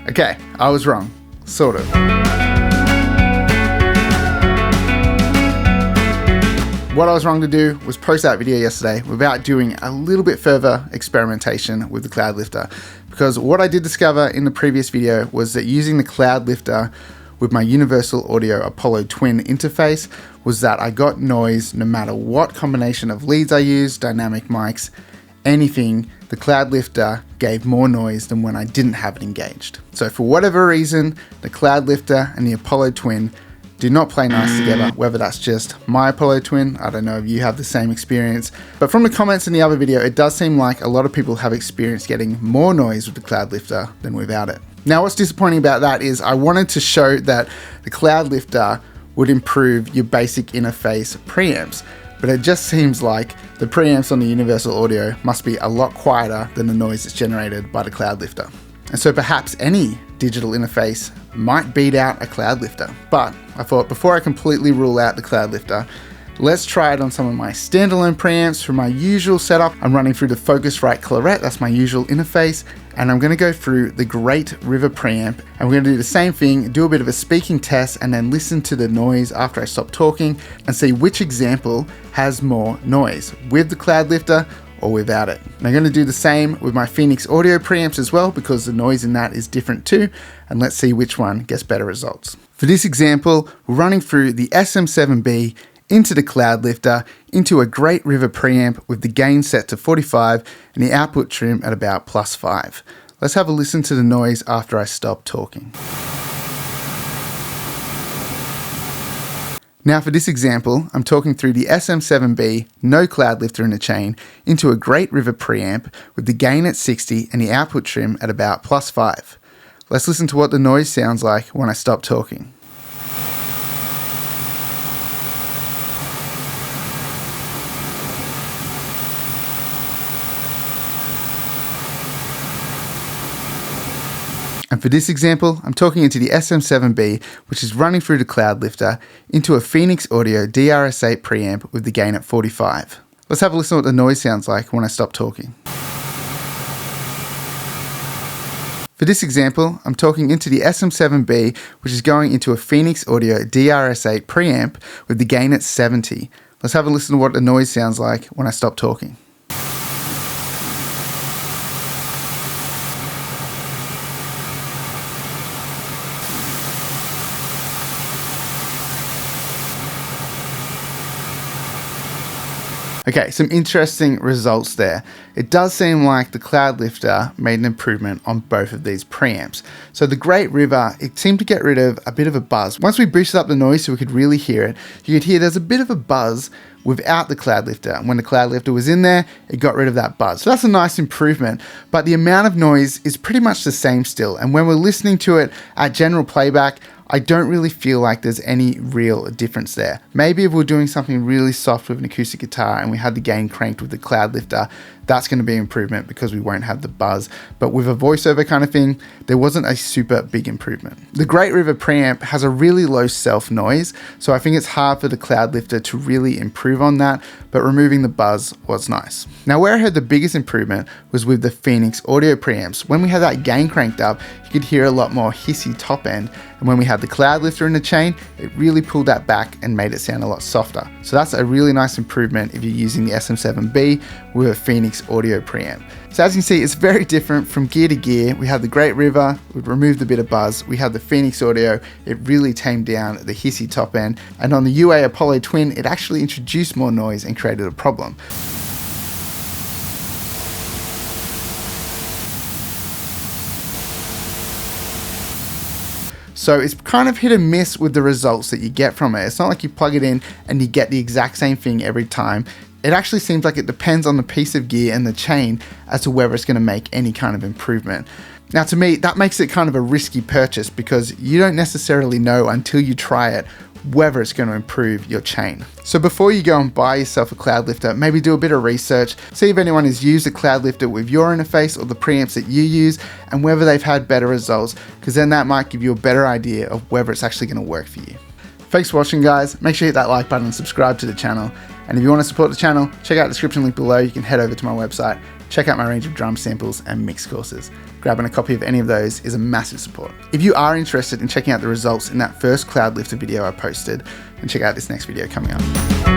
Okay, I was wrong, sort of. What I was wrong to do was post that video yesterday without doing a little bit further experimentation with the Cloudlifter, because what I did discover in the previous video was that using the Cloudlifter with my Universal Audio Apollo Twin interface was that I got noise no matter what combination of leads I used, dynamic mics, anything. The Cloudlifter gave more noise than when I didn't have it engaged. So for whatever reason, the Cloudlifter and the Apollo Twin do not play nice together, whether that's just my Apollo Twin, I don't know if you have the same experience, but from the comments in the other video, it does seem like a lot of people have experienced getting more noise with the Cloudlifter than without it. Now what's disappointing about that is I wanted to show that the Cloudlifter would improve your basic interface preamps, but it just seems like the preamps on the Universal Audio must be a lot quieter than the noise that's generated by the Cloudlifter. And so perhaps any digital interface might beat out a Cloudlifter. But I thought before I completely rule out the Cloudlifter, let's try it on some of my standalone preamps from my usual setup. I'm running through the Focusrite Claret, that's my usual interface, and I'm gonna go through the Great River preamp, and we're gonna do the same thing, do a bit of a speaking test, and then listen to the noise after I stop talking and see which example has more noise, with the Cloudlifter or without it. And I'm going to do the same with my Phoenix Audio preamps as well, because the noise in that is different too, and let's see which one gets better results. For this example, we're running through the SM7B into the Cloudlifter into a Great River preamp with the gain set to 45 and the output trim at about +5. Let's have a listen to the noise after I stop talking. Now for this example, I'm talking through the SM7B, no Cloudlifter in the chain, into a Great River preamp with the gain at 60 and the output trim at about +5. Let's listen to what the noise sounds like when I stop talking. And for this example, I'm talking into the SM7B, which is running through the Cloudlifter, into a Phoenix Audio DRS8 preamp with the gain at 45. Let's have a listen to what the noise sounds like when I stop talking. For this example, I'm talking into the SM7B, which is going into a Phoenix Audio DRS8 preamp with the gain at 70. Let's have a listen to what the noise sounds like when I stop talking. Okay, some interesting results there. It does seem like the Cloudlifter made an improvement on both of these preamps. So the Great River, it seemed to get rid of a bit of a buzz. Once we boosted up the noise so we could really hear it, you could hear there's a bit of a buzz without the Cloudlifter. And when the Cloudlifter was in there, it got rid of that buzz. So that's a nice improvement, but the amount of noise is pretty much the same still. And when we're listening to it at general playback, I don't really feel like there's any real difference there. Maybe if we're doing something really soft with an acoustic guitar and we had the gain cranked with the Cloudlifter, that's going to be an improvement because we won't have the buzz. But with a voiceover kind of thing, there wasn't a super big improvement. The Great River preamp has a really low self noise, so I think it's hard for the Cloudlifter to really improve on that, but removing the buzz was nice. Now where I heard the biggest improvement was with the Phoenix Audio preamps. When we had that gain cranked up, you could hear a lot more hissy top end, and when we had the Cloudlifter in the chain, it really pulled that back and made it sound a lot softer. So that's a really nice improvement if you're using the SM7B with a Phoenix Audio preamp. So as you can see, it's very different from gear to gear. We have the Great River, we removed a bit of buzz. We have the Phoenix Audio, it really tamed down the hissy top end. And on the UA Apollo Twin, it actually introduced more noise and created a problem. So it's kind of hit and miss with the results that you get from it. It's not like you plug it in and you get the exact same thing every time. It actually seems like it depends on the piece of gear and the chain as to whether it's going to make any kind of improvement. Now to me, that makes it kind of a risky purchase because you don't necessarily know until you try it whether it's going to improve your chain. So before you go and buy yourself a Cloudlifter, maybe do a bit of research, see if anyone has used a Cloudlifter with your interface or the preamps that you use and whether they've had better results, because then that might give you a better idea of whether it's actually going to work for you. Thanks for watching, guys. Make sure you hit that like button and subscribe to the channel. And if you want to support the channel, check out the description link below. You can head over to my website, check out my range of drum samples and mix courses. Grabbing a copy of any of those is a massive support. If you are interested in checking out the results in that first Cloudlifter video I posted, then check out this next video coming up.